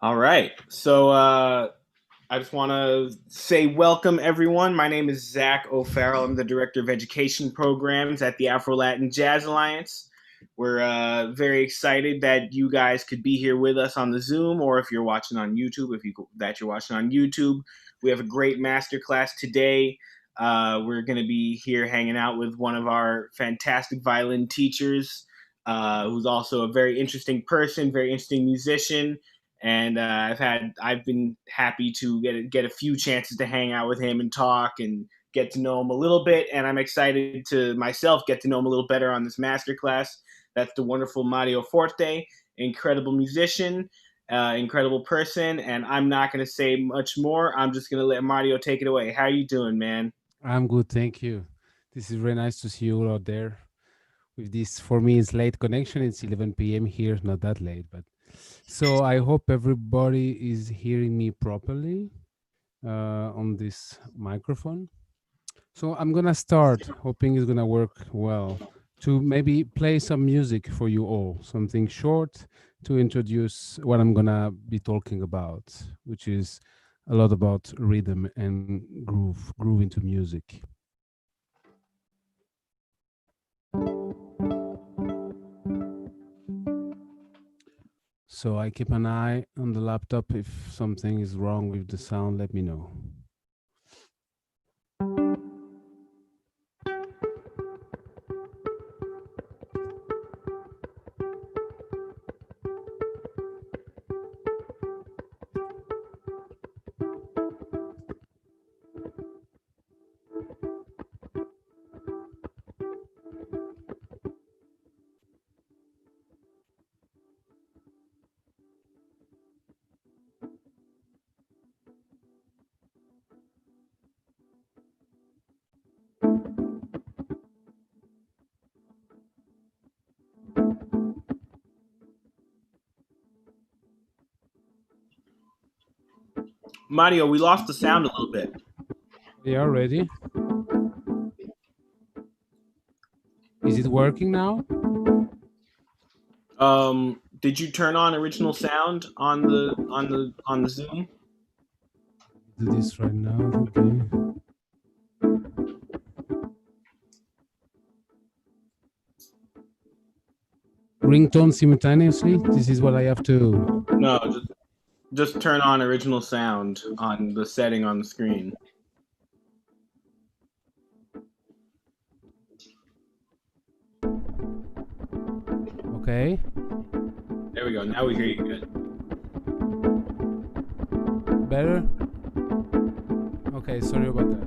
All right. I just want to say welcome, everyone. My name is Zach O'Farrell. I'm the Director of Education Programs at the Afro-Latin Jazz Alliance. We're very excited that you guys could be here with us on the Zoom, or if you're watching on YouTube, you're watching on YouTube. We have a great masterclass today. We're going to be here hanging out with one of our fantastic violin teachers, who's also a very interesting person, very interesting musician. And I've been happy to get a few chances to hang out with him and talk and get to know him a little bit. And I'm excited to myself get to know him a little better on this masterclass. That's the wonderful Mario Forte, incredible musician, incredible person. And I'm not going to say much more. I'm just going to let Mario take it away. How are you doing, man? I'm good, thank you. This is very nice to see you all out there. With this, for me, it's late connection. It's 11 p.m. here, not that late, but so I hope everybody is hearing me properly on this microphone. So I'm gonna start, hoping it's gonna work well, to maybe play some music for you all, something short to introduce what I'm gonna be talking about, which is a lot about rhythm and groove into music. So I keep an eye on the laptop. If something is wrong with the sound, let me know. Mario, we lost the sound a little bit. Yeah, ready? Is it working now? Did you turn on original sound on the Zoom? Do this right now. Okay. Ringtone simultaneously. This is what I have to. No, just turn on original sound on the setting on the screen. Okay. There we go. Now we hear you good. Better? Okay, sorry about that.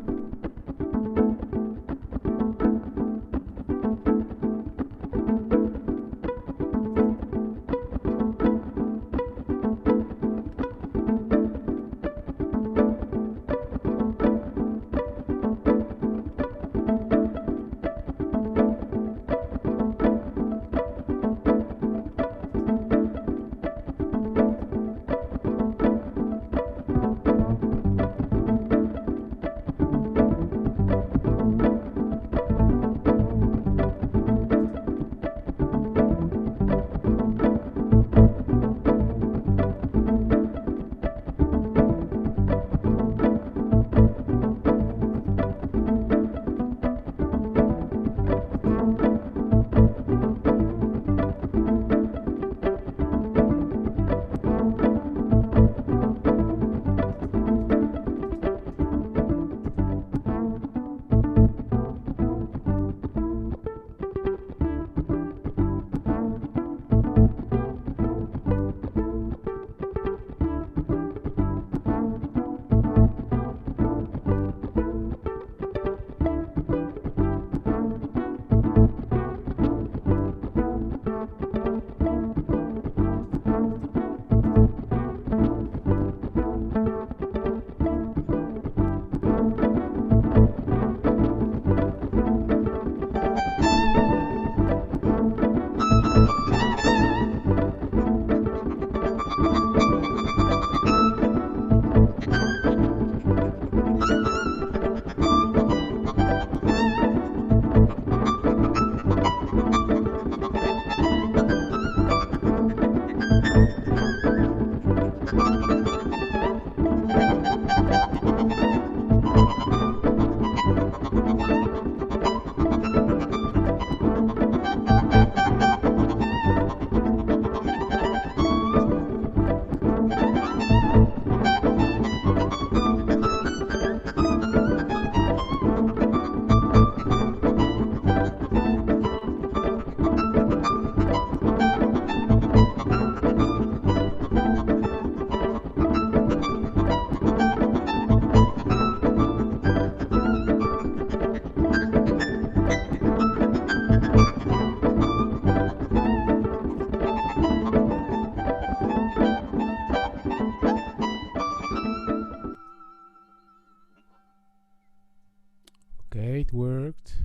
it worked.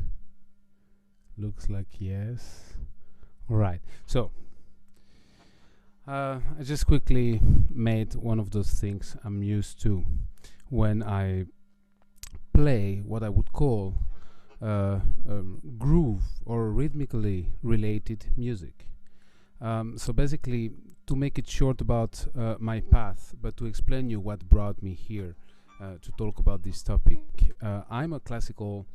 Looks like yes. All right. So I just quickly made one of those things I'm used to when I play what I would call groove or rhythmically related music. So basically, to make it short about my path, but to explain you what brought me here to talk about this topic, I'm a classical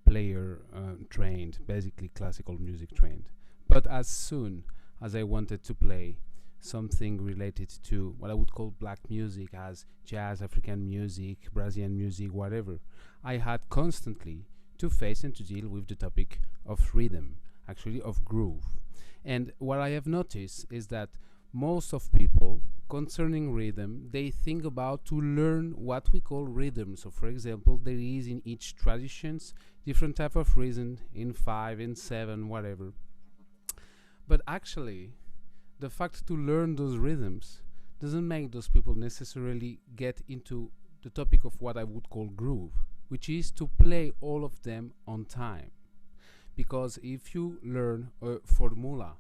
player trained, basically classical music trained. But as soon as I wanted to play something related to what I would call black music, as jazz, African music, Brazilian music, whatever, I had constantly to face and to deal with the topic of rhythm, actually of groove. And what I have noticed is that most of people concerning rhythm, they think about to learn what we call rhythm. So for example, there is in each traditions different type of rhythm in 5, in 7, whatever. But actually, the fact to learn those rhythms doesn't make those people necessarily get into the topic of what I would call groove, which is to play all of them on time. Because if you learn a formula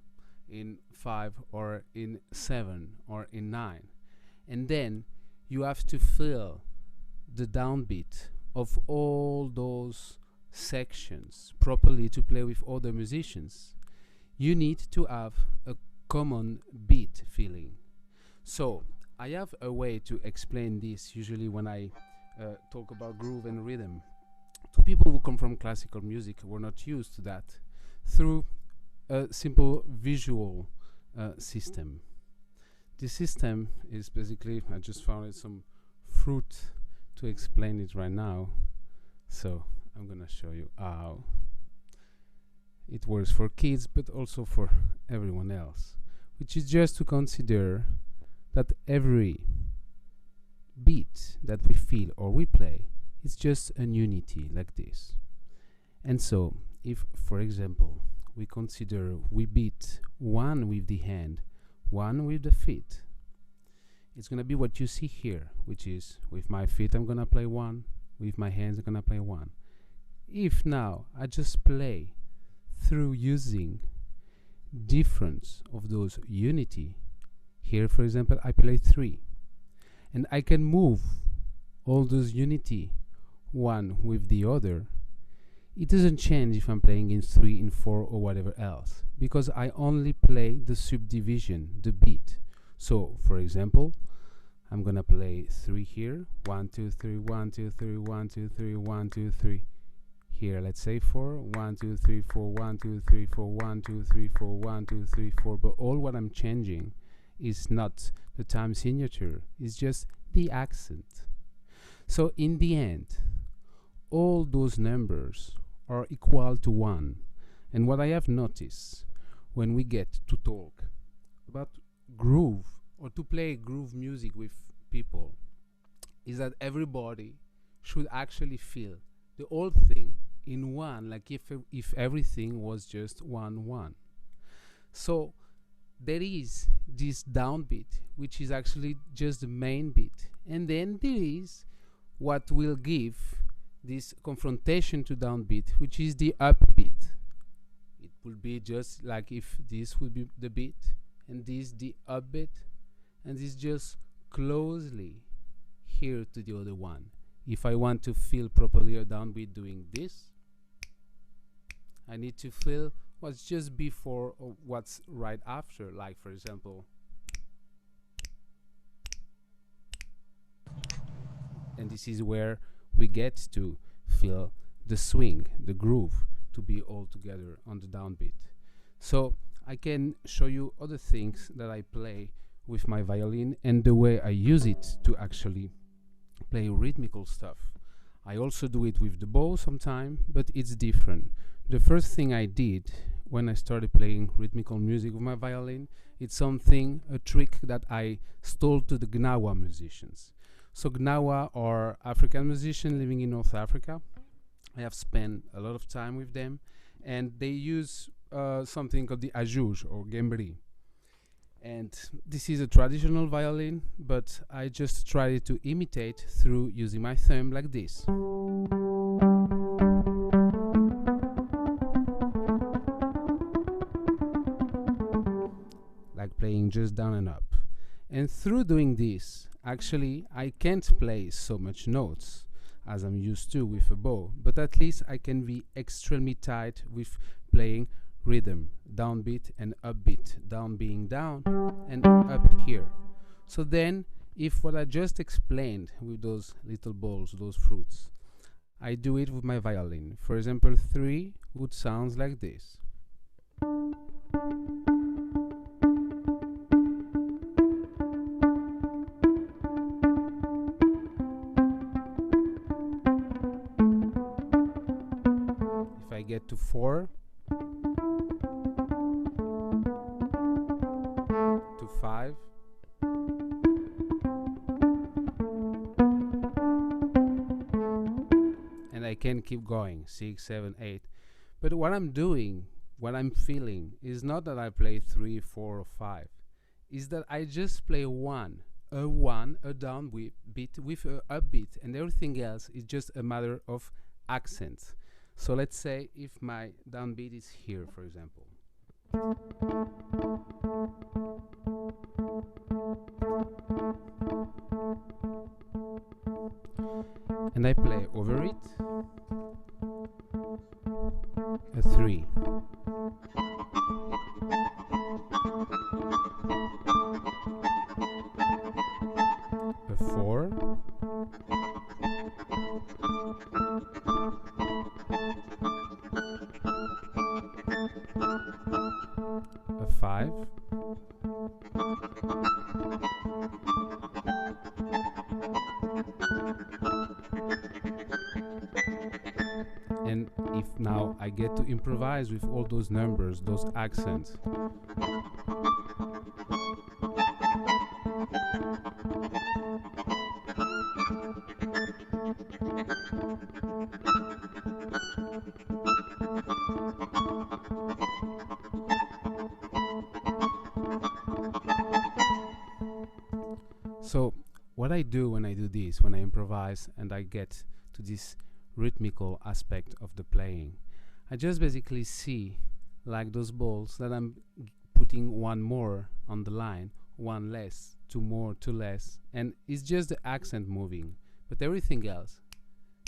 in 5 or in 7 or in 9, and then you have to fill the downbeat of all those sections properly to play with other musicians, you need to have a common beat feeling. So I have a way to explain this usually when I talk about groove and rhythm to people who come from classical music who are not used to that, through a simple visual system. This system is basically, I just found some fruit to explain it right now, so I'm gonna show you how it works for kids but also for everyone else, which is just to consider that every beat that we feel or we play is just an unity like this. And so if, for example, we consider we beat 1 with the hand, 1 with the feet, it's gonna be what you see here, which is with my feet I'm gonna play 1, with my hands I'm gonna play 1. If now I just play through using difference of those unity, here for example I play 3, and I can move all those unity one with the other, it doesn't change if I'm playing in 3, in 4 or whatever else, because I only play the subdivision, the beat. So for example, I'm gonna play 3 here, 1 2 3 1 2 3 1 2 3 1 2 3. Here let's say 4 1 2 3 4 1 2 3 4 1 2 3 4 1 2 3 4, but all what I'm changing is not the time signature, it's just the accent. So in the end, all those numbers are equal to 1. And what I have noticed when we get to talk about groove or to play groove music with people is that everybody should actually feel the whole thing in 1, like if everything was just 1 1. So there is this downbeat, which is actually just the main beat, and then there is what will give this confrontation to downbeat, which is the upbeat. It will be just like if this would be the beat and this the upbeat, and this just closely here to the other one. If I want to feel properly a downbeat doing this, I need to feel what's just before or what's right after, like for example, and this is where we get to feel the swing, the groove, to be all together on the downbeat. So I can show you other things that I play with my violin and the way I use it to actually play rhythmical stuff. I also do it with the bow sometime, but it's different. The first thing I did when I started playing rhythmical music with my violin, it's something, a trick that I stole to the Gnawa musicians. So Gnawa are African musicians living in North Africa. I have spent a lot of time with them, and they use something called the ajuj or gembri. And this is a traditional violin, but I just tried to imitate through using my thumb like this. playing just down and up. And through doing this, actually, I can't play so much notes as I'm used to with a bow, but at least I can be extremely tight with playing rhythm, downbeat and upbeat, down being down and up here. So then, if what I just explained with those little balls, those fruits, I do it with my violin. For example, 3 would sound like this. If I get to 4, to 5, and I can keep going, 6, 7, 8. But what I'm doing, what I'm feeling, is not that I play 3, 4, or 5. Is that I just play a down beat with a upbeat, and everything else is just a matter of accent. So let's say if my downbeat is here, for example. And I play over it a 3. A 4. A 5. And if now I get to improvise with all those numbers, those accents, so what I do when I do this, when I improvise and I get to this rhythmical aspect of the playing, I just basically see like those balls that I'm putting one more on the line, one less, two more, two less, and it's just the accent moving, but everything else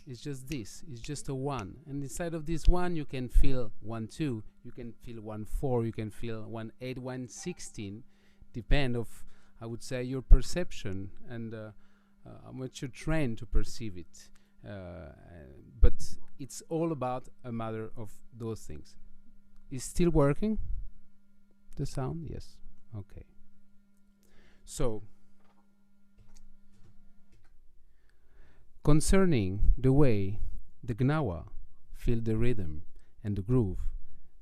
is just this, it's just a 1, and inside of this 1 you can feel 1, 2, you can feel 1, 4, you can feel 1, 8, 1, 16, depend of, I would say, your perception and how much you're trained to perceive it. But it's all about a matter of those things. Is still working? The sound? Yes. Okay. So, concerning the way the Gnawa feel the rhythm and the groove,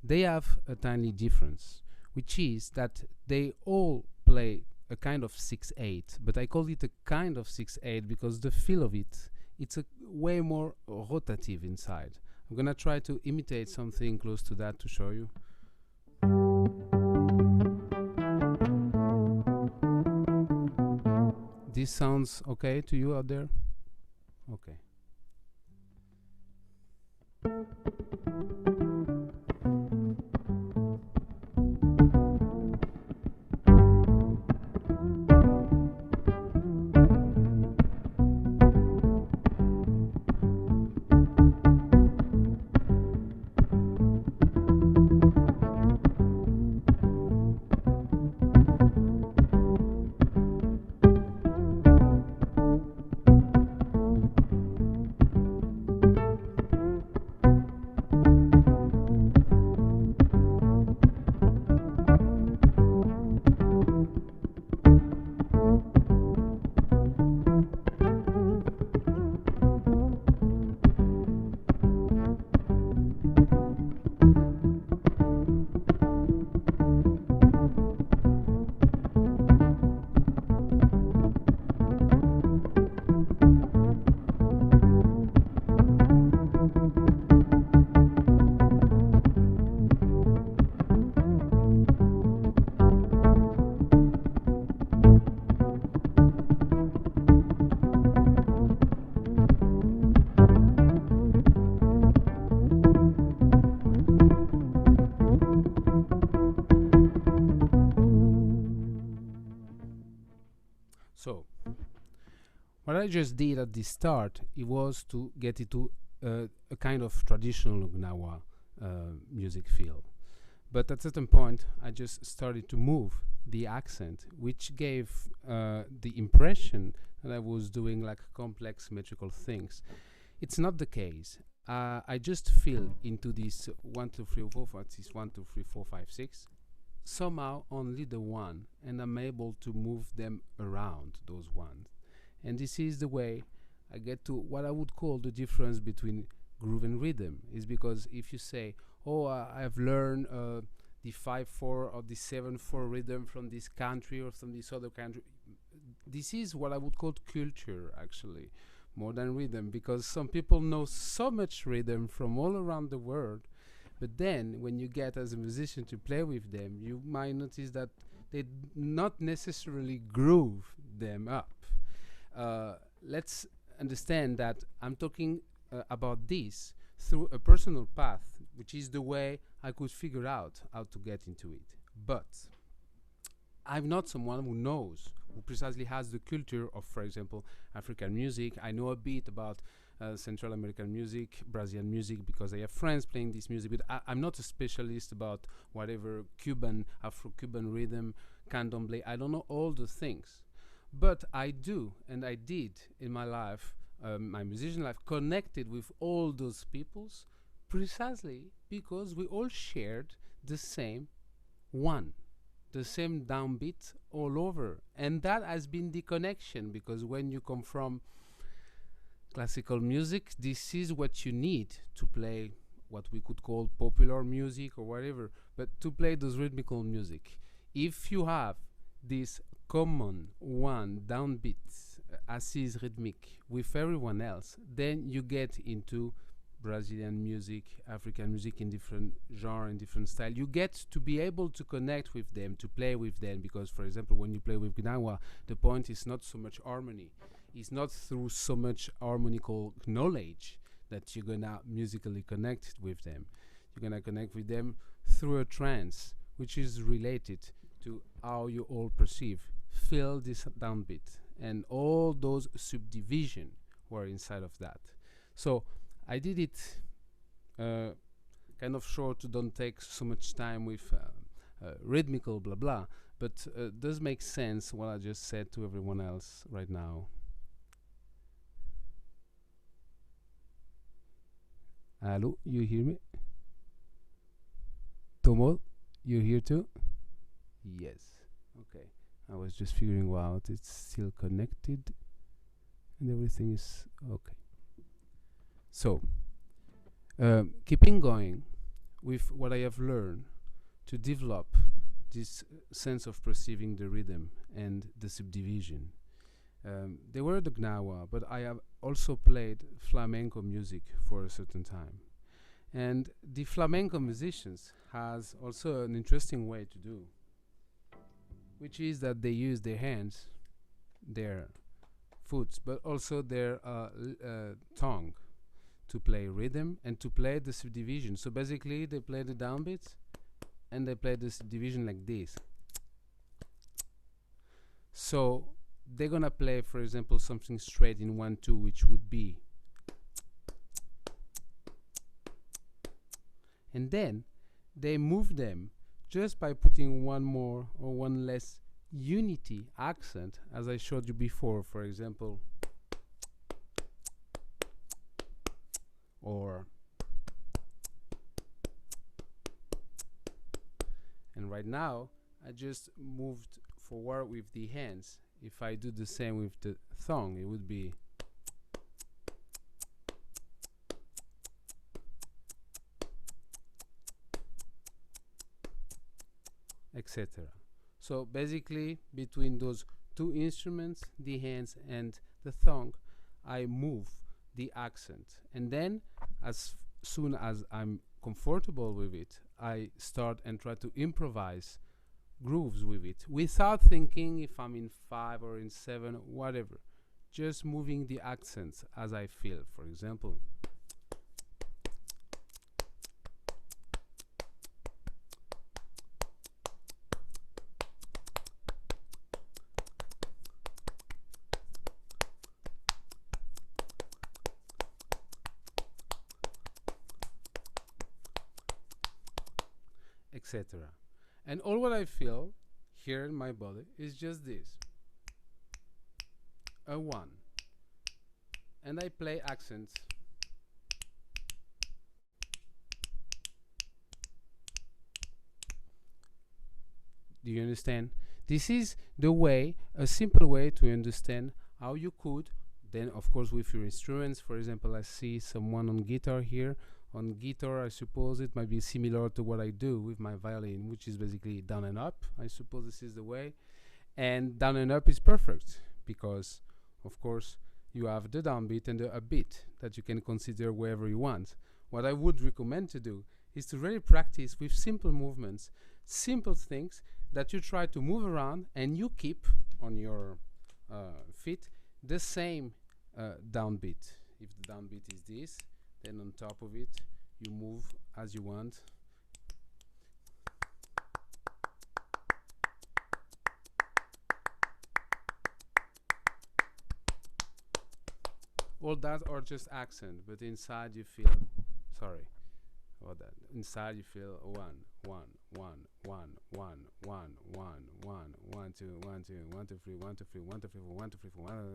they have a tiny difference, which is that they all play a kind of 6/8, but I call it a kind of 6/8 because the feel of it's a way more rotative inside. I'm gonna try to imitate something close to that to show you. This sounds okay to you out there? Okay. So, what I just did at the start, it was to get into a kind of traditional Gnawa music feel. But at a certain point, I just started to move the accent, which gave the impression that I was doing like complex metrical things. It's not the case. I just feel into this 1, 2, 3, 4, 5, 6, 1, 2, 3, 4, 5, 6. Somehow only the one, and I'm able to move them around those ones. And this is the way I get to what I would call the difference between groove and rhythm. Is because if you say, oh, I've learned the 5/4 or the 7/4 rhythm from this country or from this other country, this is what I would call culture, actually, more than rhythm, because some people know so much rhythm from all around the world, but then when you get as a musician to play with them, you might notice that they not necessarily groove them up. Let's understand that I'm talking about this through a personal path, which is the way I could figure out how to get into it. But I'm not someone who knows, who precisely has the culture of, for example, African music. I know a bit about Central American music, Brazilian music, because I have friends playing this music, but I'm not a specialist about whatever Cuban, Afro-Cuban rhythm, candomblé. I don't know all the things. But I do, and I did in my life, my musician life, connected with all those peoples precisely because we all shared the same one, the same downbeat all over. And that has been the connection, because when you come from classical music, this is what you need to play what we could call popular music or whatever, but to play those rhythmical music. If you have this common one downbeat assise rhythmic with everyone else, then you get into Brazilian music, African music in different genre, in different style. You get to be able to connect with them, to play with them, because, for example, when you play with Gnawa, the point is not so much harmony. It's not through so much harmonical knowledge that you're gonna musically connect with them. You're gonna connect with them through a trance, which is related to how you all perceive, feel this downbeat, and all those subdivision were inside of that. So I did it kind of short to don't take so much time with rhythmical blah blah, but does make sense what I just said to everyone else right now. Hello, you hear me? Tomo, you here too? Yes. Okay. I was just figuring out it's still connected and everything is okay. So, keeping going with what I have learned to develop this sense of perceiving the rhythm and the subdivision. They were the Gnawa, but I have also played flamenco music for a certain time. And the flamenco musicians has also an interesting way to do, which is that they use their hands, their foot, but also their tongue to play rhythm and to play the subdivision. So basically they play the downbeats and they play the subdivision like this. So they're gonna play, for example, something straight in 1/2, which would be, and then they move them just by putting one more or one less unity accent, as I showed you before, for example, or, and right now I just moved forward with the hands. If I do the same with the tongue, it would be, etc. So basically, between those two instruments, the hands and the tongue, I move the accent. And then, as soon as I'm comfortable with it, I start and try to improvise grooves with it without thinking if I'm in 5 or in 7, whatever. Just moving the accents as I feel. For example, etc. And all what I feel here in my body is just this, a 1. And I play accents. Do you understand? This is the way, a simple way to understand how you could, then of course with your instruments, for example, I see someone on guitar here. On guitar, I suppose it might be similar to what I do with my violin, which is basically down and up. I suppose this is the way. And down and up is perfect because, of course, you have the downbeat and the upbeat that you can consider wherever you want. What I would recommend to do is to really practice with simple movements, simple things that you try to move around, and you keep on your feet the same downbeat. If the downbeat is this, then on top of it you move as you want. All that are just accent, but inside you feel, sorry about that, inside you feel 1 1 1 1 1 1 1 1 1 2 1 2 1 2 3 1 2 3 1 2 3 4 1 2 3 4 1,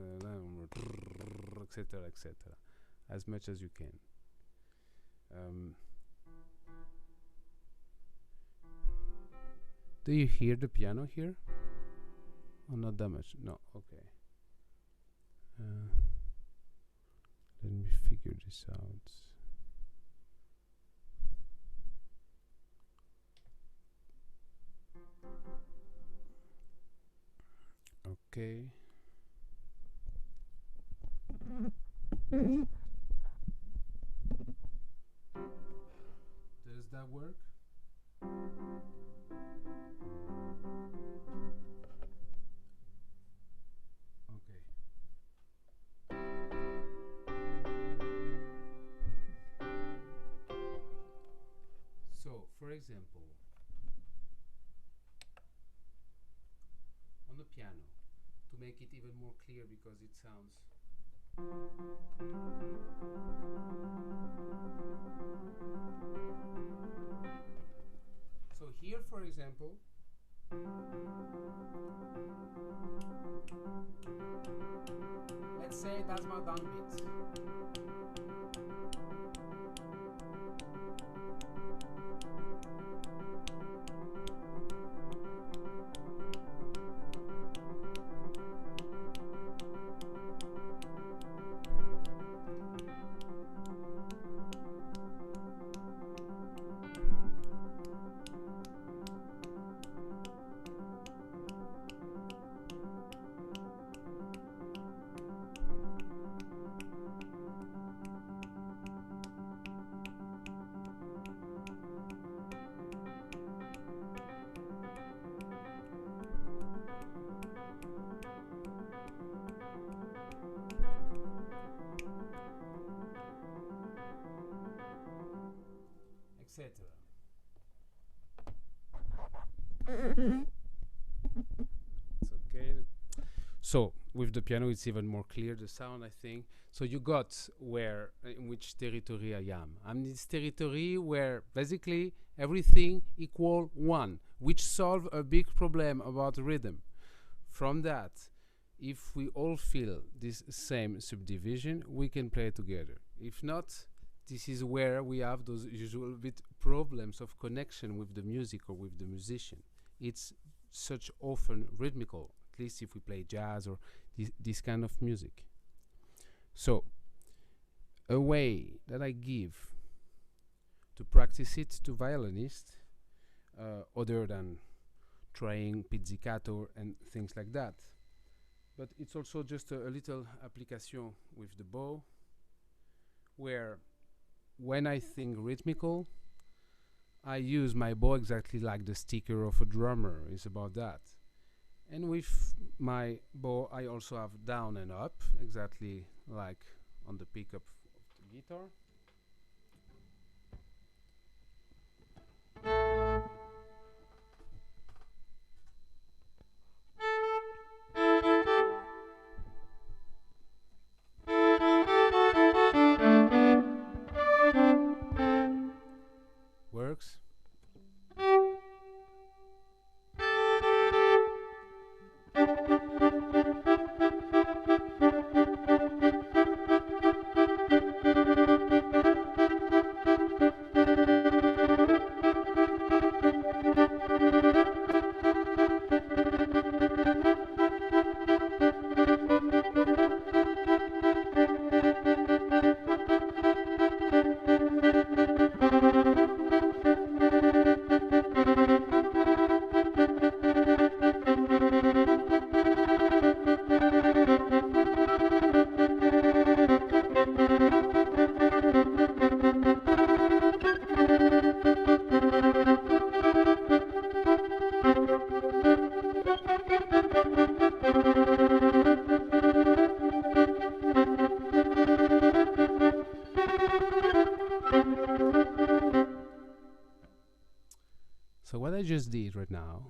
etc., etc., as much as you can. Do you hear the piano here? Oh, not that much. No, okay. Let me figure this out. Okay. Does that work? Okay. So, for example, on the piano, to make it even more clear because it sounds so here, for example, let's say that's my downbeat. Etc. It's okay. So with the piano, it's even more clear, the sound, I think. So you got where, in which territory I am. I'm in this territory where basically everything equal 1, which solve a big problem about rhythm. From that, if we all feel this same subdivision, we can play together. If not, this is where we have those usual bit problems of connection with the music or with the musician. It's such often rhythmical, at least if we play jazz or this kind of music. So, a way that I give to practice it to violinists, other than trying pizzicato and things like that, but it's also just a little application with the bow, where when I think rhythmical, I use my bow exactly like the sticker of a drummer. It's about that. And with my bow, I also have down and up, exactly like on the pickup of the guitar. Works. just did right now,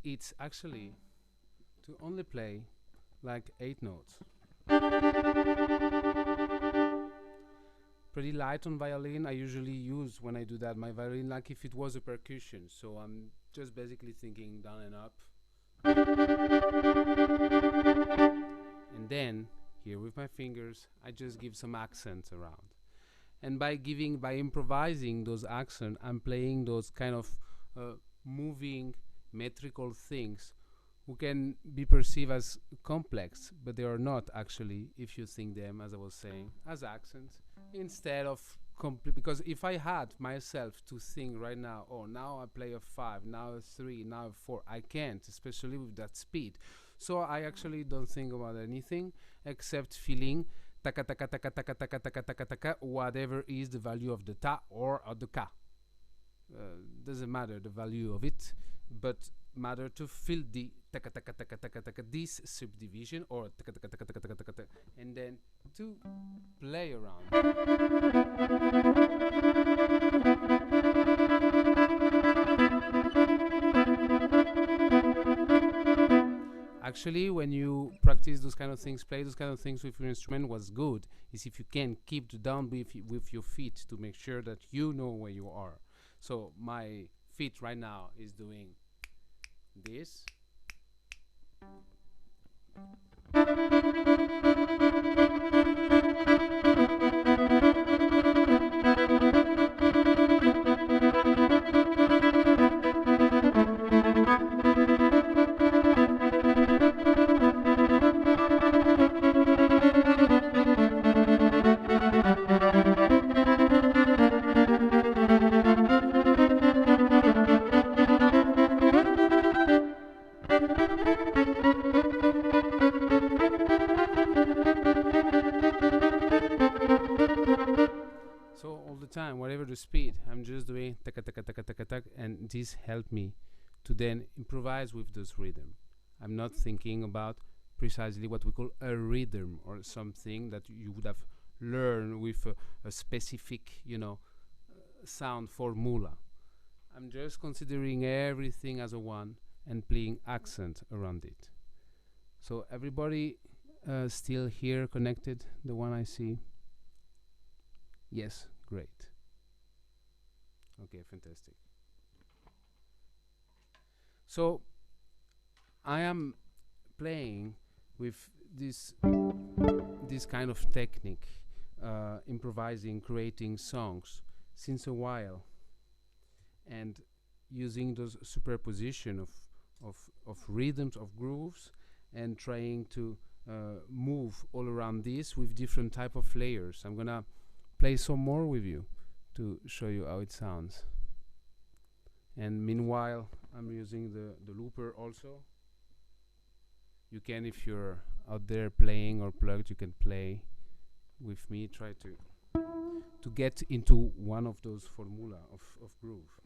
it's actually to only play like 8 notes. Pretty light on violin. I usually use, when I do that, my violin like if it was a percussion. So I'm just basically thinking down and up. And then here with my fingers, I just give some accents around. And by improvising those accents, I'm playing those kind of moving metrical things who can be perceived as complex, but they are not actually, if you think them, as I was saying, as accents, instead of because if I had myself to think right now, oh, now I play a 5, now a 3, now a 4, I can't, especially with that speed. So I actually don't think about anything except feeling taka taka taka taka taka taka taka taka, whatever is the value of the ta or of the ka. Doesn't matter the value of it, but matter to feel the taka taka taka taka taka, this subdivision or taka taka taka taka taka taka, and then to play around. Actually, when you practice those kind of things, play those kind of things with your instrument, what's good is if you can keep the down with your feet to make sure that you know where you are. So my feet right now is doing this. Whatever the speed, I'm just doing taka taka taka taka taka, and this helped me to then improvise with this rhythm. I'm not thinking about precisely what we call a rhythm or something that you would have learned with a specific, sound formula. I'm just considering everything as a one and playing accent around it. So everybody still here connected, the one I see? Yes, great. Okay, fantastic. So I am playing with this kind of technique, improvising, creating songs since a while, and using those superposition of rhythms, of grooves, and trying to move all around this with different type of layers. I'm gonna play some more with you to show you how it sounds. And meanwhile, I'm using the looper also. You can, if you're out there playing or plugged, you can play with me. Try to get into one of those formula of groove.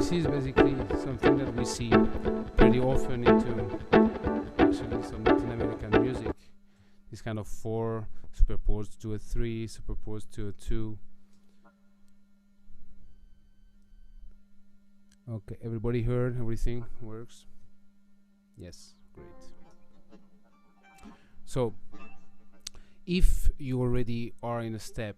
this is basically something that we see pretty often into actually some Latin American music. This kind of 4 superposed to a 3, superposed to a 2. Okay, everybody heard? Everything works? Yes, great. So, if you already are in a step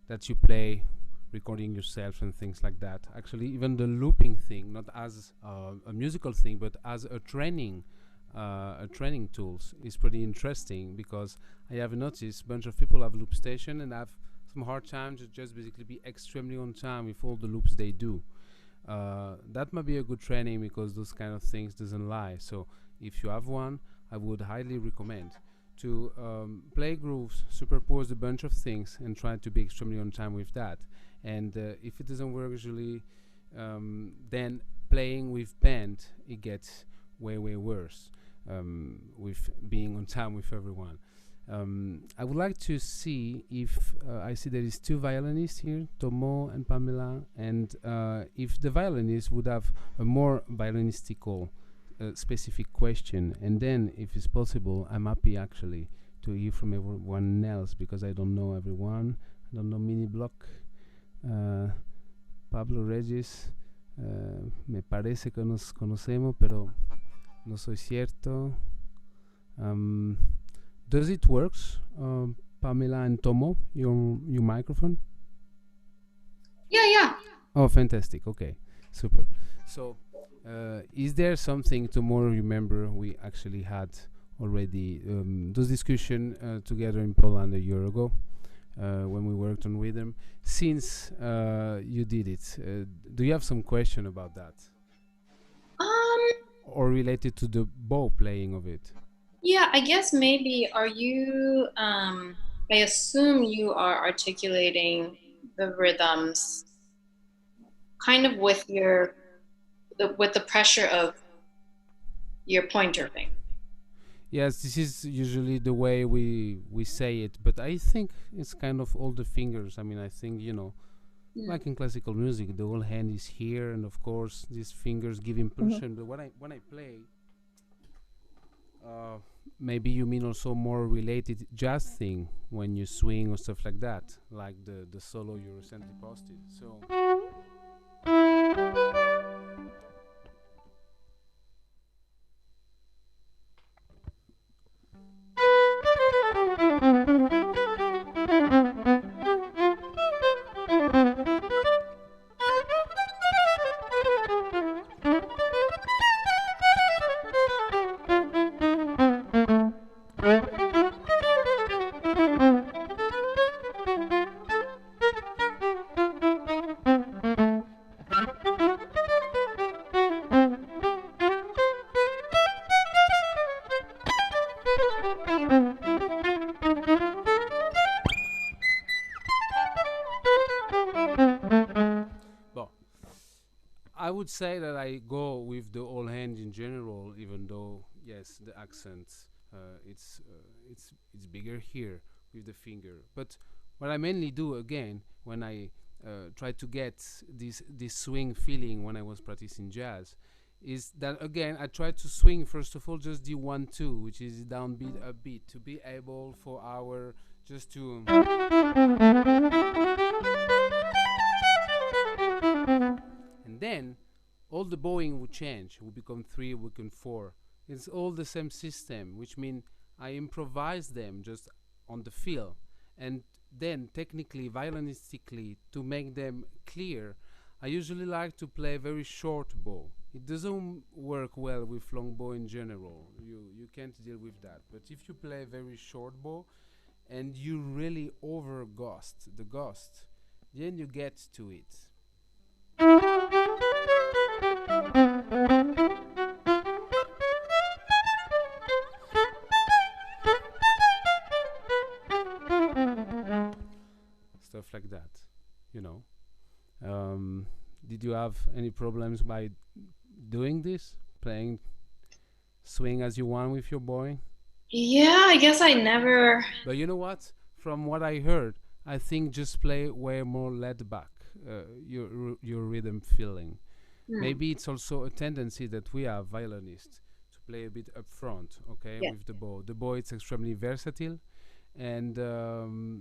that you play recording yourself and things like that, actually even the looping thing, not as a musical thing but as a training tools, is pretty interesting, because I have noticed a bunch of people have loop station and have some hard time to just basically be extremely on time with all the loops they do. That might be a good training, because those kind of things doesn't lie. So if you have one, I would highly recommend to play grooves, superpose a bunch of things, and try to be extremely on time with that. And if it doesn't work usually, then playing with band, it gets way worse, with being on time with everyone. I would like to see if I see there is 2 violinists here, Tomo and Pamela, and if the violinist would have a more violinistical specific question, and then if it's possible, I'm happy actually to hear from everyone else, because I don't know everyone. I don't know Mini Block, Pablo Regis, me parece que nos conocemos, pero no soy cierto. Does it works, Pamela and Tomo, your microphone? Yeah. Oh, fantastic. Okay, super. So, is there something to more remember? We actually had already those discussion together in Poland a year ago when we worked on rhythm. Since you did it, do you have some question about that? Or related to the bow playing of it? Yeah, I guess maybe are you, I assume you are articulating the rhythms kind of with with the pressure of your pointer finger. Yes, this is usually the way we say it, but I think it's kind of all the fingers. I mean, I think, like in classical music, the whole hand is here, and of course these fingers give impulsion. But when I play, maybe you mean also more related jazz thing when you swing or stuff like that, like the solo you recently posted. So. I would say that I go with the whole hand in general, even though yes, the accent it's bigger here with the finger. But what I mainly do again when I try to get this swing feeling when I was practicing jazz is that again I try to swing first of all just the 1-2, which is downbeat upbeat, to be able for our just to. And then all the bowing would change, would become 3, would become 4. It's all the same system, which means I improvise them just on the feel. And then technically, violinistically, to make them clear, I usually like to play very short bow. It doesn't work well with long bow in general. You can't deal with that. But if you play very short bow and you really over ghost the ghost, then you get to it. Stuff like that, Did you have any problems by doing this, playing swing as you want with your boy? Yeah, I guess I never. But you know what? From what I heard, I think just play way more laid back, your rhythm feeling. Maybe it's also a tendency that we have violinists to play a bit up front, okay, with the bow. The bow is extremely versatile, and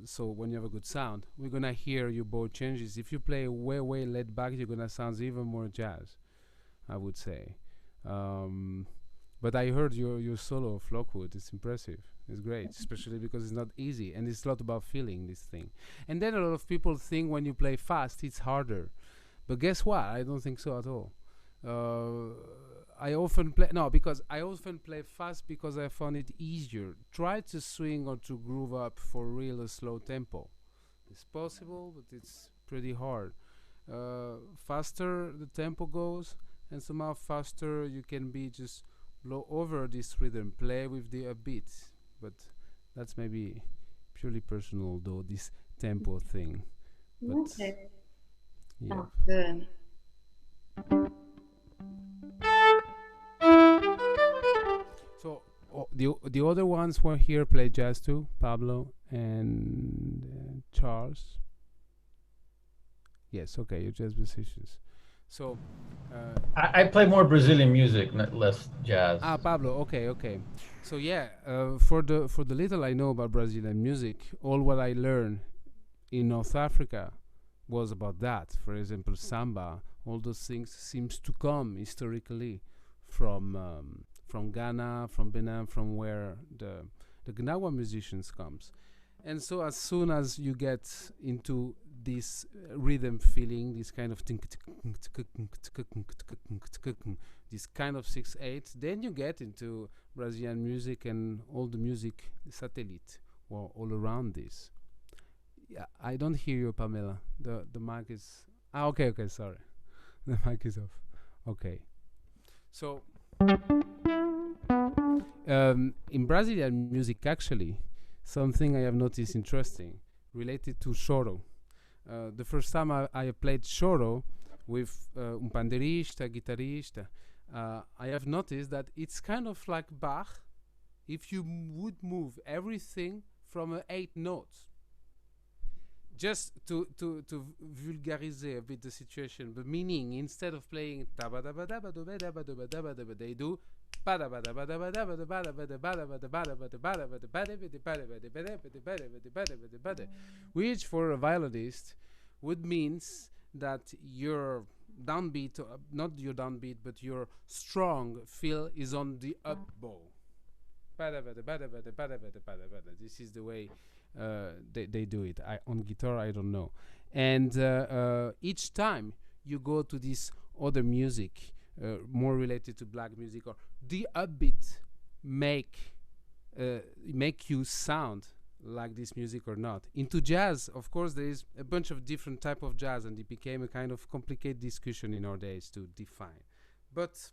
so when you have a good sound, we're gonna hear your bow changes. If you play way laid back, you're gonna sound even more jazz, I would say. But I heard your solo of Lockwood. It's impressive. It's great, especially because it's not easy, and it's a lot about feeling this thing. And then a lot of people think when you play fast, it's harder. But guess what? I don't think so at all. I often play fast because I found it easier. Try to swing or to groove up for real a slow tempo. It's possible, but it's pretty hard. Faster the tempo goes, and somehow faster you can be just blow over this rhythm, play with the upbeat. But that's maybe purely personal, though, this tempo thing. But Okay. yeah. Oh, good. So the other ones who are here play jazz too, Pablo and Charles. Yes, okay, you're jazz musicians. So I play more Brazilian music, not less jazz. Pablo, okay. So yeah, for the little I know about Brazilian music, all what I learned in North Africa was about that. For example, samba, all those things seems to come historically from Ghana, from Benin, from where the Gnawa musicians comes. And so as soon as you get into this rhythm feeling, this kind of this kind of 6/8, then you get into Brazilian music and all the music satellite or all around this. Yeah, I don't hear you, Pamela. The mic is okay, sorry. The mic is off. Okay. So in Brazilian music, actually, something I have noticed interesting related to choro. The first time I played choro with pandeirista, guitarista, I have noticed that it's kind of like Bach if you would move everything from 8 notes. Just to vulgarize a bit the situation, but meaning instead of playing they do which for a violinist would means that your downbeat, not your downbeat, but your strong feel is on the up bow. This is the way they do it. On guitar, I don't know. And each time you go to this other music, more related to black music, or the upbeat make you sound like this music or not. Into jazz, of course, there is a bunch of different type of jazz, and it became a kind of complicated discussion in our days to define. But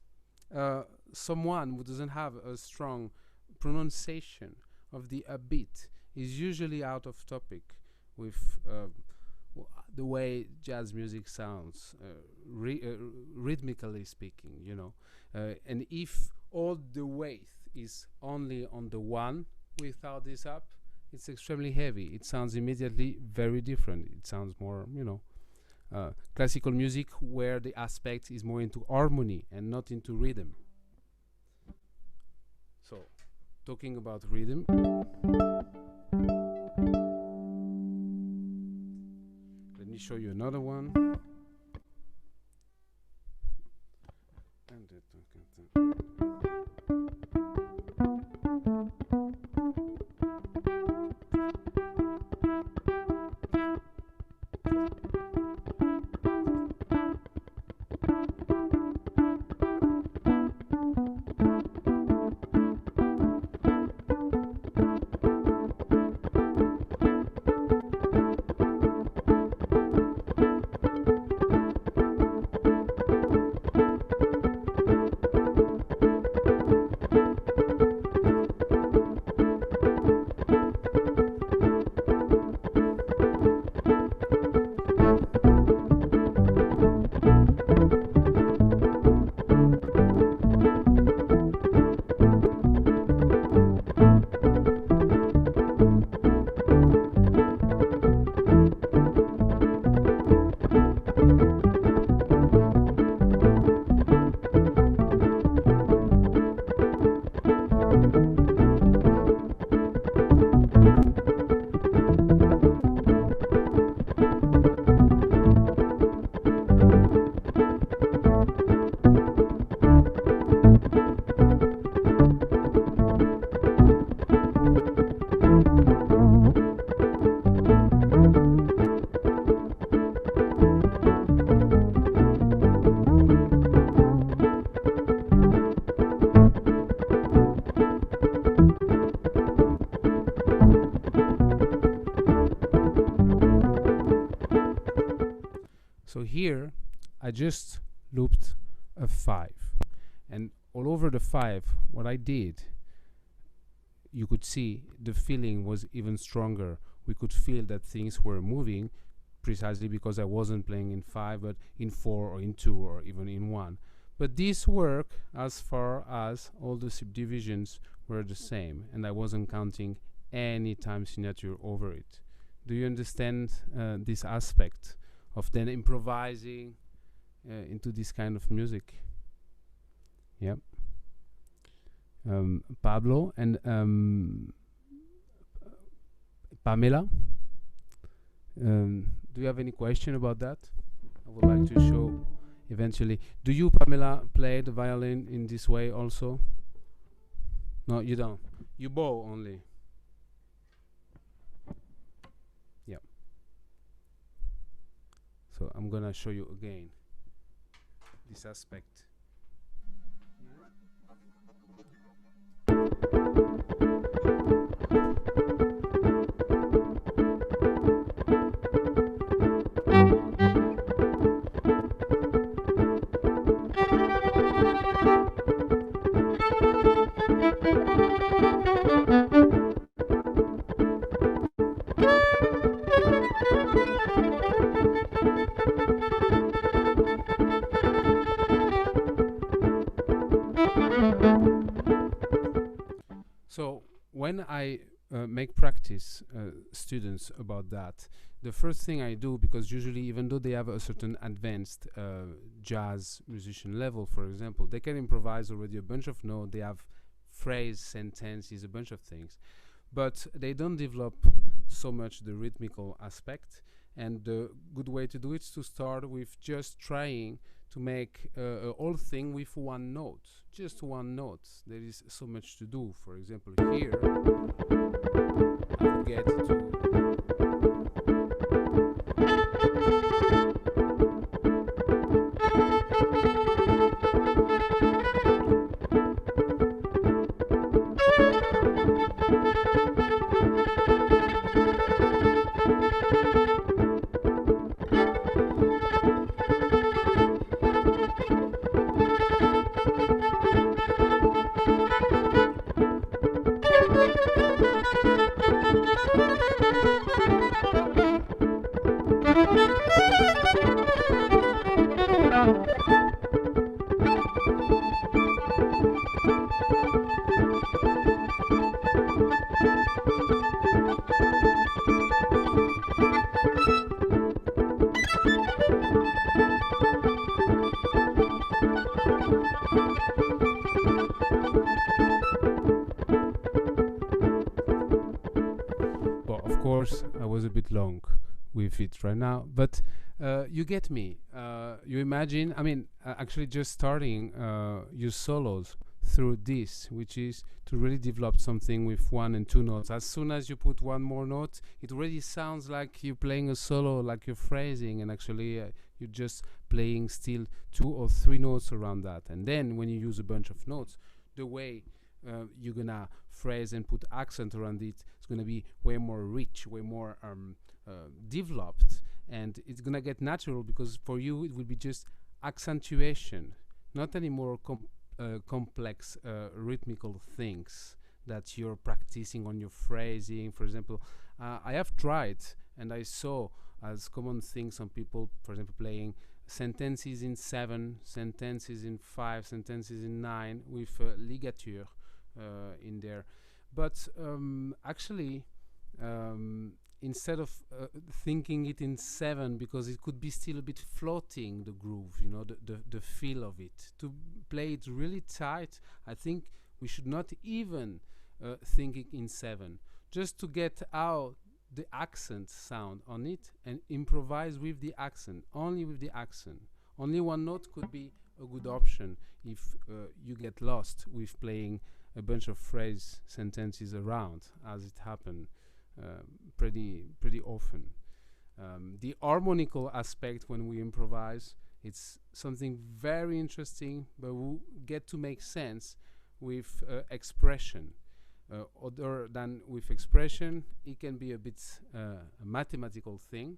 someone who doesn't have a strong pronunciation of the upbeat is usually out of topic with the way jazz music sounds, rhythmically speaking, you know. And if all the weight is only on the one without this up, it's extremely heavy. It sounds immediately very different. It sounds more, you know, classical music where the aspect is more into harmony and not into rhythm. So, talking about rhythm, let me show you another one. So here, I just looped a 5. And all over the 5, what I did, you could see the feeling was even stronger. We could feel that things were moving precisely because I wasn't playing in 5, but in 4 or in 2 or even in 1. But this worked as far as all the subdivisions were the same, and I wasn't counting any time signature over it. Do you understand this aspect of then improvising into this kind of music? Yep. Pablo and Pamela, do you have any question about that? I would like to show eventually. Do you, Pamela, play the violin in this way also? No, you don't. You bow only. Yeah. So I'm gonna show you again this aspect. So when I make practice students about that, the first thing I do, because usually even though they have a certain advanced jazz musician level, for example, they can improvise already a bunch of notes, they have phrase, sentences, a bunch of things, but they don't develop so much the rhythmical aspect. And the good way to do it is to start with just trying to make a whole thing with one note, just one note. There is so much to do. For example, here I would get to I was a bit long with it right now, but you get me. You imagine, I mean, actually just starting your solos through this, which is to really develop something with 1 and 2 notes. As soon as you put one more note, it already sounds like you're playing a solo, like you're phrasing, and actually you're just playing still 2 or 3 notes around that. And then when you use a bunch of notes, the way you're gonna phrase and put accent around it, it's gonna be way more rich, way more developed, and it's gonna get natural, because for you it will be just accentuation, not any more complex rhythmical things that you're practicing on your phrasing. For example, I have tried and I saw as common things some people, for example, playing sentences in 7, sentences in 5, sentences in 9 with ligature in there. But actually, instead of thinking it in 7, because it could be still a bit floating, the groove, you know, the feel of it, to play it really tight, I think we should not even think it in 7, just to get out the accent sound on it and improvise with the accent, only with the accent. Only one note could be a good option if you get lost with playing a bunch of phrase sentences around, as it happened pretty often. The harmonical aspect when we improvise, it's something very interesting, but we get to make sense with expression. Other than with expression, it can be a bit a mathematical thing,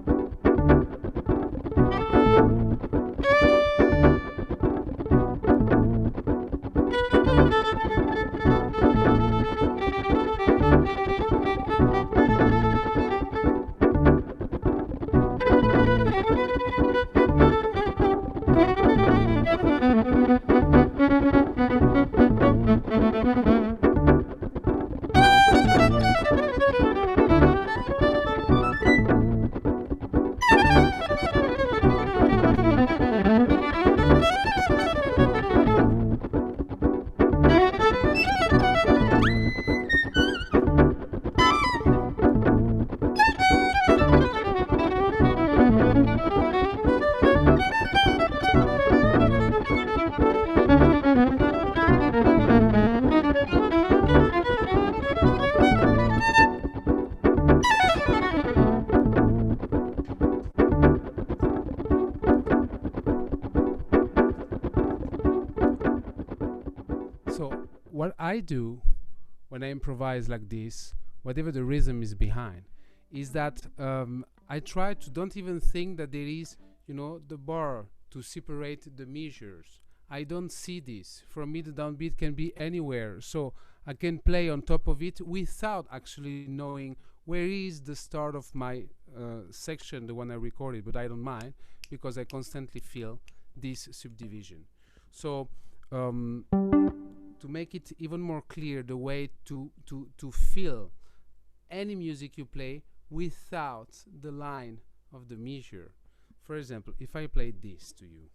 So what I do when I improvise like this, whatever the rhythm is behind, is that I try to don't even think that there is, you know, the bar to separate the measures. I don't see this. For me, the downbeat can be anywhere, so I can play on top of it without actually knowing where is the start of my section, the one I recorded, but I don't mind because I constantly feel this subdivision. So to make it even more clear, the way to feel any music you play without the line of the measure. For example, if I play this to you.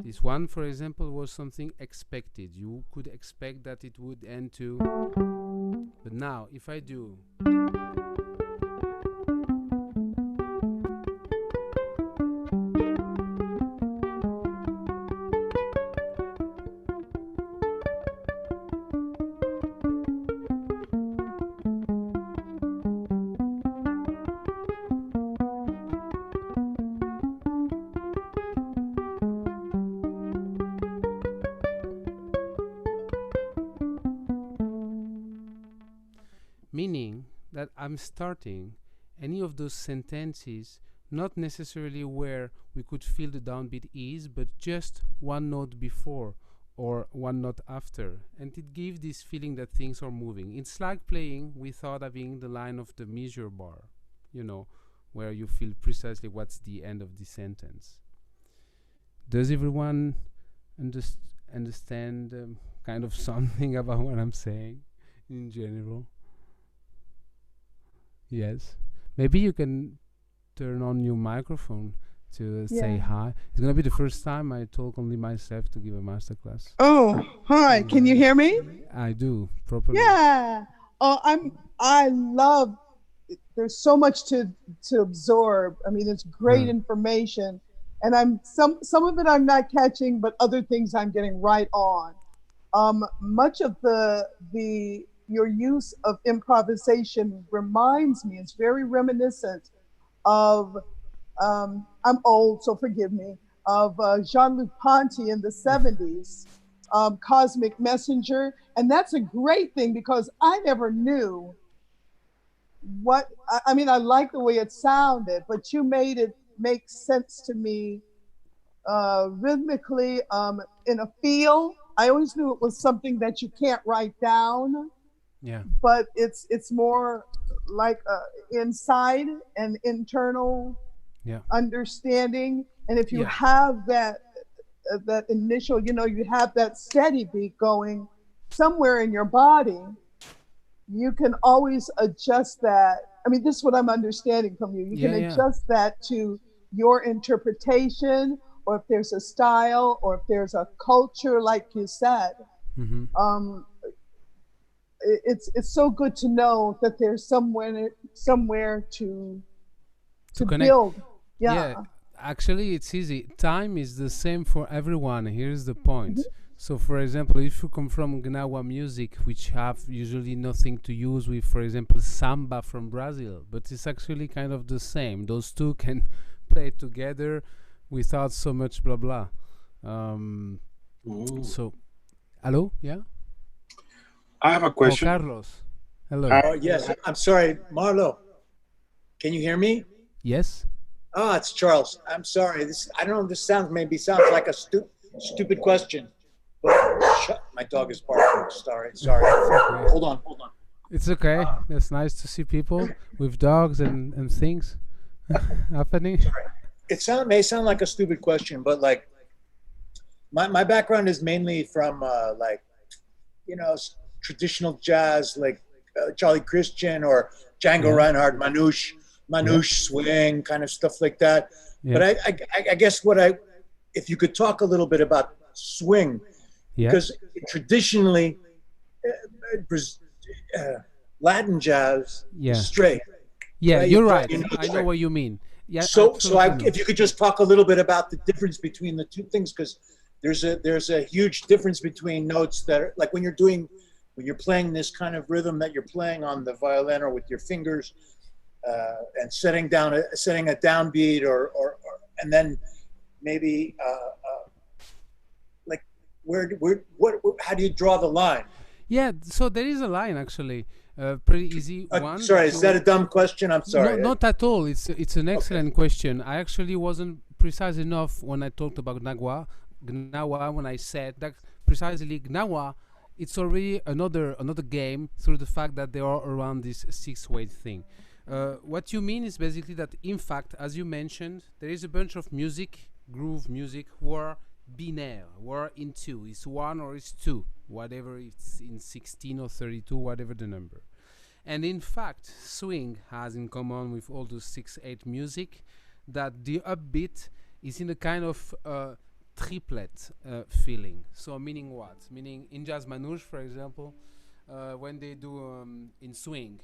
This one, for example, was something expected. You could expect that it would end to... But now, if I do... Meaning that I'm starting any of those sentences not necessarily where we could feel the downbeat is, but just one note before or one note after, and it gives this feeling that things are moving. It's like playing without having the line of the measure bar, you know, where you feel precisely what's the end of the sentence. Does everyone understand kind of something about what I'm saying in general? Yes. Maybe you can turn on your microphone to say hi. It's going to be the first time I talk only myself to give a masterclass. Oh, hi. Can you hear me? I do, properly. Yeah. Oh, I love, there's so much to absorb. I mean, it's great information. And some of it I'm not catching, but other things I'm getting right on. Much of your use of improvisation reminds me, it's very reminiscent of, I'm old, so forgive me, of Jean-Luc Ponty in the 70s, Cosmic Messenger. And that's a great thing because I never knew what, I mean, I like the way it sounded, but you made it make sense to me rhythmically in a feel. I always knew it was something that you can't write down. Yeah. But it's more like inside and internal understanding. And if you have that initial, you know, you have that steady beat going somewhere in your body, you can always adjust that. I mean, this is what I'm understanding from you. You can adjust that to your interpretation, or if there's a style, or if there's a culture, like you said. Mm-hmm. It's so good to know that there's somewhere to build. Yeah. Actually, it's easy. Time is the same for everyone. Here's the point. So, for example, if you come from Gnawa music, which have usually nothing to use with, for example, samba from Brazil, but it's actually kind of the same. Those two can play together without so much blah blah. So, hello, yeah. I have a question. Oh, Carlos, hello. Yes, I'm sorry, Marlo. Can you hear me? Yes. Oh, it's Charles. I'm sorry. I don't know. This sounds like a stupid question. But my dog is barking. Sorry. Okay. Hold on. It's okay. It's nice to see people with dogs and things happening. Sorry. May sound like a stupid question, but like my background is mainly from like, you know, traditional jazz, like Charlie Christian or Django Reinhardt, Manouche swing, kind of stuff like that. But I guess if you could talk a little bit about swing, because traditionally Latin jazz is straight. Yeah, you're right. I know what you mean. Yeah. So if you could just talk a little bit about the difference between the two things, because there's a huge difference between notes that are like when you're playing this kind of rhythm that you're playing on the violin or with your fingers. and setting a downbeat or and then maybe like how do you draw the line? Yeah, so there is a line actually, pretty easy one. Sorry, is that a dumb question? I'm sorry. No, not at all. It's an excellent question. I actually wasn't precise enough when I talked about Gnawa, when I said that precisely Gnawa, it's already another game through the fact that they are around this 6-weight thing. What you mean is basically that, in fact, as you mentioned, there is a bunch of music, groove music, who are binaire, who are in 2. It's 1 or it's 2, whatever it's in 16 or 32, whatever the number. And in fact, swing has in common with all those 6/8 music that the upbeat is in a kind of triplet feeling. So meaning what? Meaning in jazz manouche, for example, when they do in swing.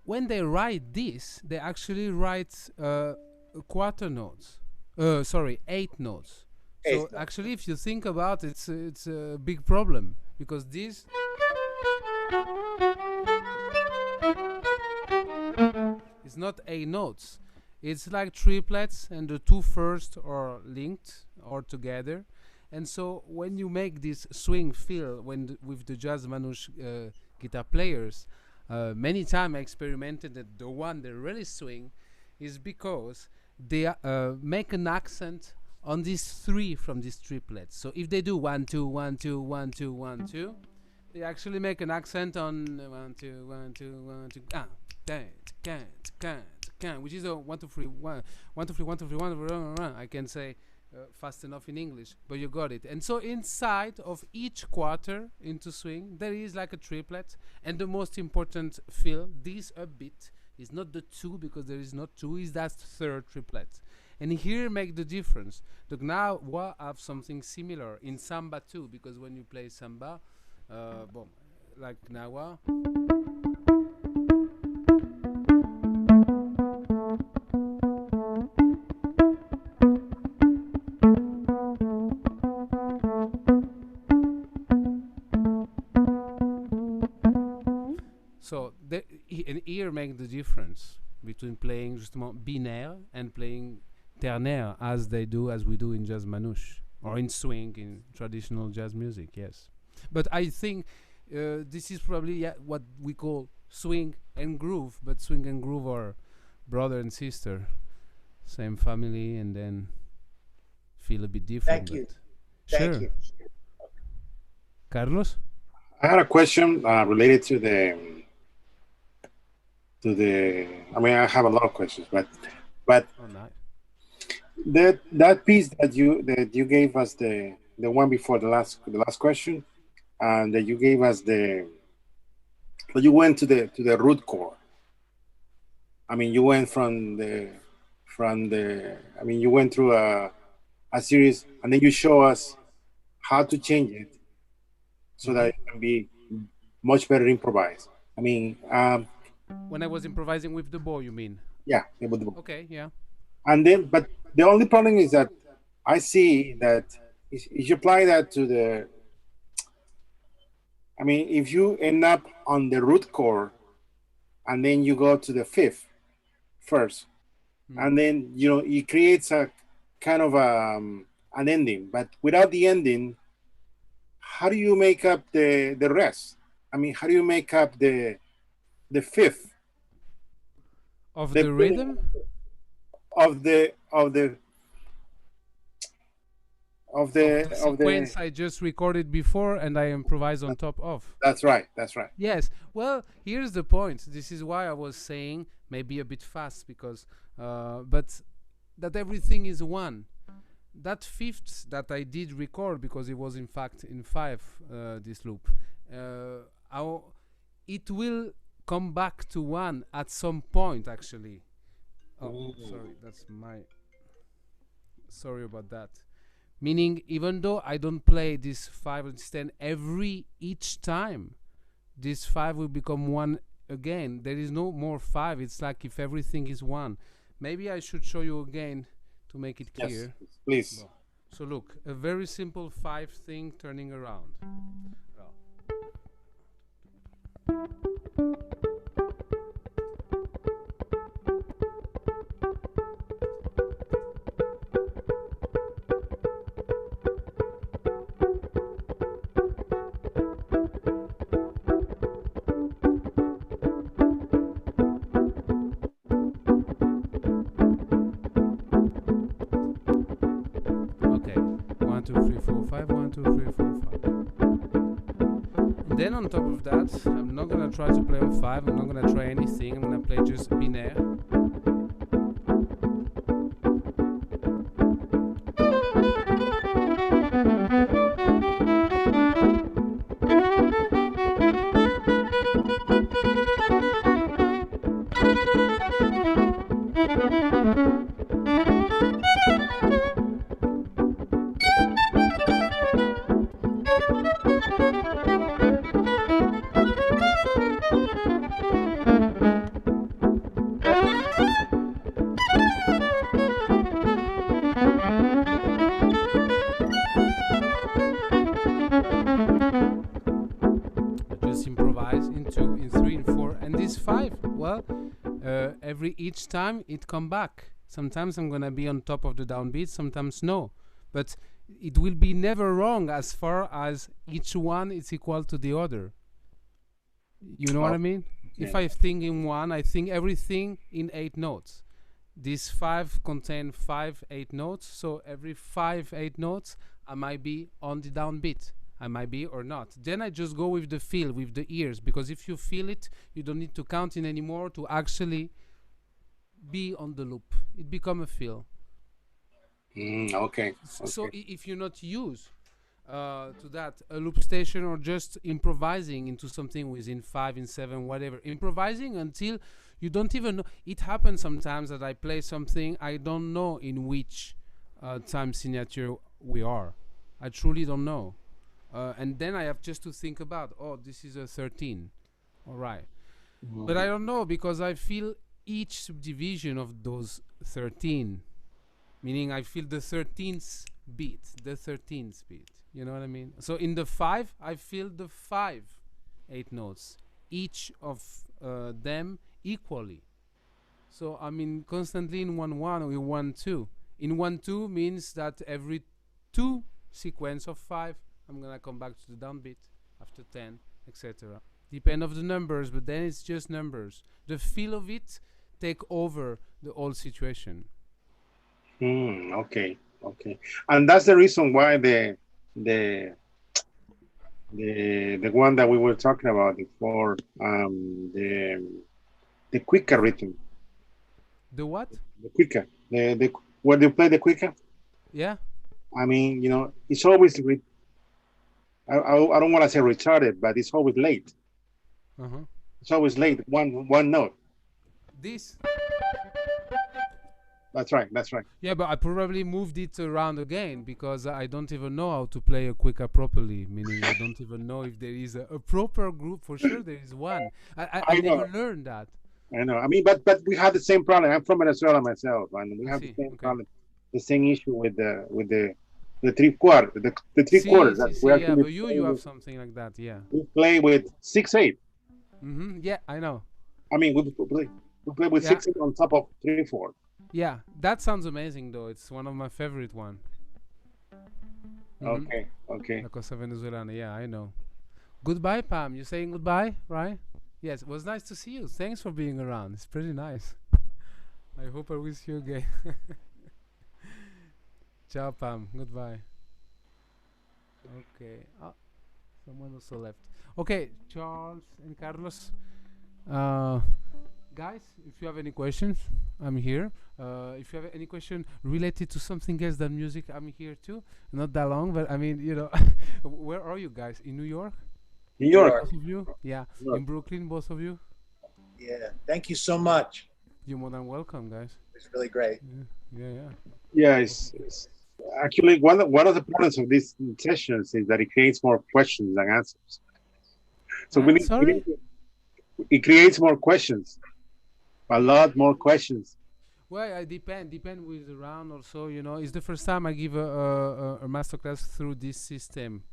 When they write this, they actually write quarter notes. 8 notes. So actually, if you think about it, it's a big problem, because this is not 8 notes. It's like triplets, and the 2 first are linked or together. And so when you make this swing feel with the jazz manouche guitar players, many times I experimented that the one they really swing is because they make an accent on these 3 from these triplets. So if they do 1 2 1 2 1 2 1 2, they actually make an accent on 1 2 1 2 1 2, which is a 1 2 3 1 1 2 3 1 2 3 1 2 3. I can say fast enough in English, but you got it. And so inside of each quarter into swing, there is like a triplet, and the most important feel, this upbeat, is not the 2, because there is not 2, is that 3rd triplet. And here make the difference. The Gnawa have something similar in samba too, because when you play samba, like Gnawa, so an ear make the difference between playing justement binaire and playing ternaire, as we do in jazz manouche or in swing in traditional jazz music. Yes, but I think this is probably what we call swing and groove, but swing and groove are brother and sister, same family, and then feel a bit different. Thank you. Sure. Thank you. Carlos? I had a question related to the. I mean, I have a lot of questions, but Oh, nice. that piece that you gave us, the one before the last question, and that you gave us but you went to the root chord. I mean, you went you went through a series, and then you show us how to change it so that it can be much better improvised. I mean, When I was improvising with the bow, you mean? yeah, with the bow. Okay, yeah. And then, but the only problem is that I see that if you apply that to the, I mean, if you end up on the root chord and then you go to the fifth first, and then, you know, it creates a kind of an ending, but without the ending, how do you make up the rest? I mean, how do you make up the fifth of the rhythm of the sequence I just recorded before and I improvise on top of? That's right. Yes. Well, here's the point. This is why I was saying maybe a bit fast, because but that everything is one. That fifth that I did record, because it was in fact in 5, this loop, it will come back to 1 at some point, actually. Oh, sorry, that's my... Sorry about that. Meaning, even though I don't play this 5 and 10 each time, this 5 will become 1 again. There is no more 5. It's like if everything is 1. Maybe I should show you again to make it clear. Yes, please. So look, a very simple 5 thing turning around. Okay, 1, 2, 3, 4, 5, 1, 2, 3, 4, 5. And then on top of that, I'm not gonna try to play on 5, I'm not gonna try anything, I'm gonna play just binaire. Just improvise in 2, in 3, in 4, and this 5. Well, each time it come back. Sometimes I'm gonna be on top of the downbeat, sometimes no, but it will be never wrong as far as each one is equal to the other. You know what I mean? If I think in 1, I think everything in 8 notes. These 5 contain 5 8 notes, so every 5 8 notes I might be on the downbeat. I might be or not. Then I just go with the feel, with the ears, because if you feel it, you don't need to count in anymore to actually be on the loop. It become a feel. Okay. So if you're not used to that, a loop station or just improvising into something within 5, in 7, whatever, improvising until you don't even know. It happens sometimes that I play something I don't know in which time signature we are. I truly don't know. And then I have just to think about, oh, this is a 13. All right. But I don't know, because I feel each subdivision of those 13, meaning I feel the 13th beat, the 13th beat. You know what I mean? So in the 5, I feel the 5 8 notes, each of them equally. So I mean, constantly in 1 1 or 1 2. In 1 2 means that every 2 sequence of 5, I'm gonna come back to the downbeat after 10, etc. Depend of the numbers, but then it's just numbers. The feel of it take over the whole situation. Okay. And that's the reason why the one that we were talking about before, the quicker rhythm. The what? The quicker. The where you play the quicker. Yeah. I mean, you know, it's always I don't want to say retarded, but it's always late. It's always late. One note. This. That's right. Yeah, but I probably moved it around again because I don't even know how to play a quicker properly. Meaning I don't even know if there is a proper group. For sure, there is one. I never learned that. I know. I mean, but we had the same problem. I'm from Venezuela myself, and we have the same problem, the same issue with the 3/4, the 3/4. Yeah, but you have something like that. Yeah. We play with 6/8. Yeah, I know. I mean, we play with 6/8 on top of 3/4. Yeah, that sounds amazing though. It's one of my favorite one. Okay. La Cosa Venezolana. Yeah, I know. Goodbye, Pam. You're saying goodbye, right? Yes, it was nice to see you. Thanks for being around. It's pretty nice. I hope I will see you again. Ciao, Pam. Goodbye. Okay. Oh, someone also left. Okay, Charles and Carlos. Guys, if you have any questions, I'm here. If you have any question related to something else than music, I'm here too. Not that long, but I mean, you know, where are you guys? In New York? New York. Both of you? Yeah. In Brooklyn, both of you? Yeah. Thank you so much. You're more than welcome, guys. It's really great. Yeah, it's actually one of the problems of these sessions is that it creates more questions than answers. So it creates more questions, a lot more questions. Well, I depend with around also. It's the first time I give a masterclass through this system.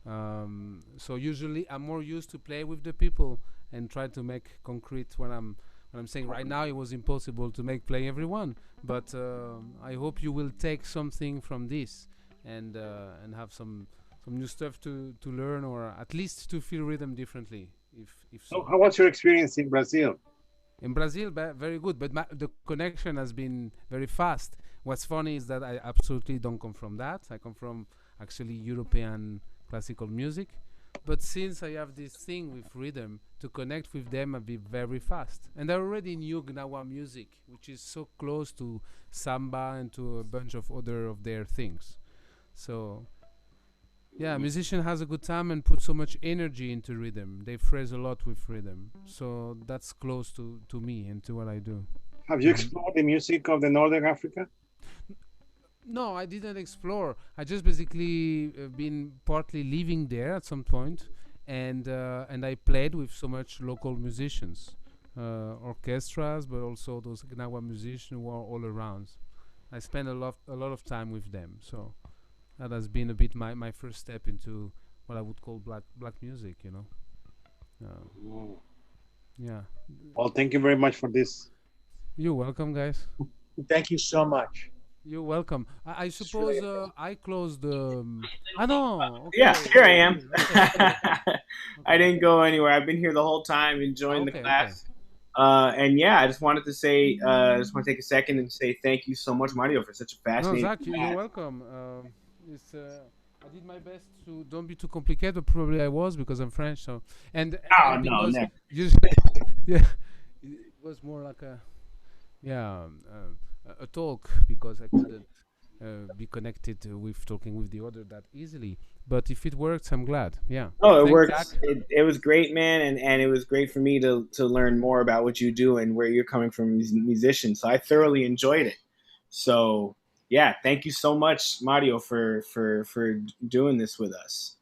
So usually I'm more used to play with the people and try to make concrete when I'm saying right now it was impossible to make play everyone. But I hope you will take something from this and have some new stuff to learn, or at least to feel rhythm differently. If So so. how was your experience in Brazil? In Brazil, very good, but the connection has been very fast. What's funny is that I absolutely don't come from that. I come from actually European classical music. But since I have this thing with rhythm, to connect with them, I've been very fast. And I already knew Gnawa music, which is so close to samba and to a bunch of other of their things. So yeah, musician has a good time and put so much energy into rhythm. They phrase a lot with rhythm. So that's close to me and to what I do. Have you explored the music of the Northern Africa? No, I didn't explore. I just basically been partly living there at some point, and I played with so much local musicians, orchestras, but also those Gnawa musicians who are all around. I spent a lot of time with them. So that has been a bit my first step into what I would call black music. Yeah. Well, thank you very much for this. You're welcome, guys. Thank you so much. You're welcome. I suppose I closed the. No. Okay. Yeah, here I am. Okay. I didn't go anywhere. I've been here the whole time enjoying the class. And yeah, I just wanted to say, I just want to take a second and say thank you so much, Mario, for such a fascinating. No, Zach, you're welcome. I did my best to don't be too complicated, but probably I was because I'm French. So and no, never. Yeah, it was more like a talk because I couldn't be connected with talking with the other that easily. But if it works, I'm glad. Yeah. Oh, it works. It was great, man, and it was great for me to learn more about what you do and where you're coming from as a musician. So I thoroughly enjoyed it. So yeah, thank you so much, Mario, for doing this with us.